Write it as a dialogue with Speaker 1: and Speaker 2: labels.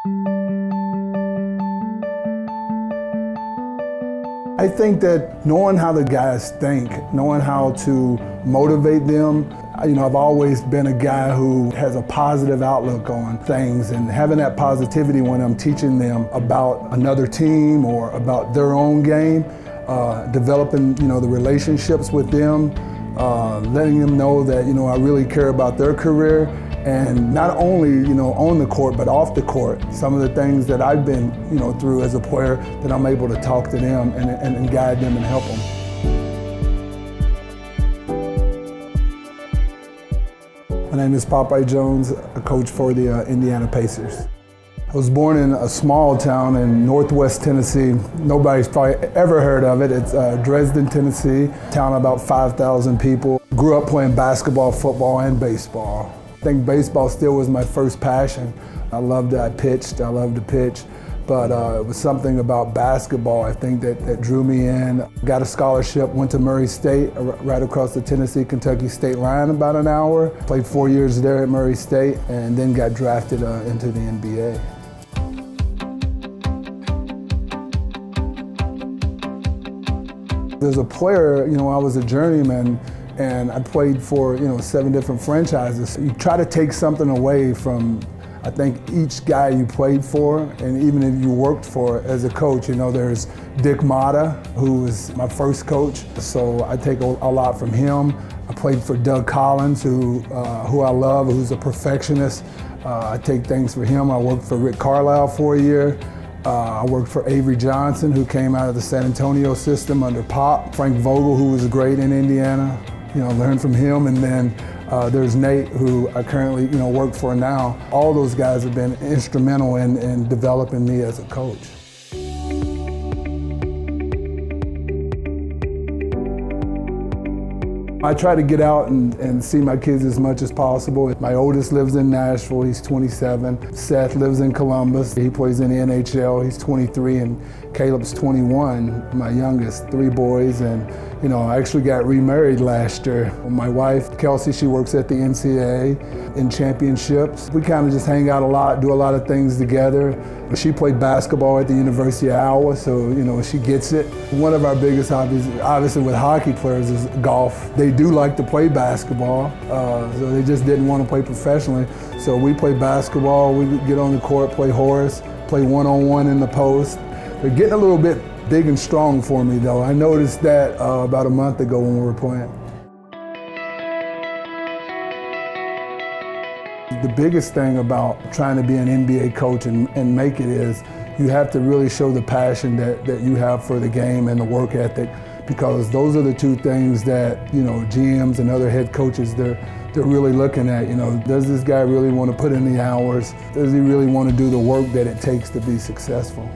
Speaker 1: I think that knowing how the guys think, knowing how to motivate them, I've always been a guy who has a positive outlook on things, and having that positivity when I'm teaching them about another team or about their own game, developing, the relationships with them, letting them know that, I really care about their career. And not only, on the court, but off the court, some of the things that I've been, through as a player, that I'm able to talk to them and guide them and help them. My name is Popeye Jones, a coach for the Indiana Pacers. I was born in a small town in northwest Tennessee. Nobody's probably ever heard of it. It's Dresden, Tennessee, a town of about 5,000 people. Grew up playing basketball, football, and baseball. I think baseball still was my first passion. I loved it. I loved to pitch, but it was something about basketball, I think, that drew me in. Got a scholarship, went to Murray State, right across the Tennessee-Kentucky state line, about an hour. Played 4 years there at Murray State, and then got drafted into the NBA. As a player, I was a journeyman, and I played for, 7 different franchises. You try to take something away from, I think, each guy you played for, and even if you worked for as a coach. There's Dick Motta, who was my first coach, so I take a lot from him. I played for Doug Collins, who I love, who's a perfectionist. I take things for him. I worked for Rick Carlisle for a year. I worked for Avery Johnson, who came out of the San Antonio system under Pop. Frank Vogel, who was great in Indiana. Learned from him. And then there's Nate, who I currently, work for now. All those guys have been instrumental in developing me as a coach. I try to get out and see my kids as much as possible. My oldest lives in Nashville, he's 27. Seth lives in Columbus, he plays in the NHL, he's 23, and Caleb's 21, my youngest, 3 boys. And I actually got remarried last year. My wife, Kelsey, she works at the NCAA in championships. We kind of just hang out a lot, do a lot of things together. She played basketball at the University of Iowa, so she gets it. One of our biggest hobbies, obviously with hockey players, is golf. They do like to play basketball, so they just didn't want to play professionally. So we play basketball, we get on the court, play horse, play one-on-one in the post. They're getting a little bit big and strong for me, though. I noticed that about a month ago when we were playing. The biggest thing about trying to be an NBA coach and make it is you have to really show the passion that you have for the game and the work ethic, because those are the 2 things that GMs and other head coaches, they're really looking at. Does this guy really want to put in the hours? Does he really want to do the work that it takes to be successful?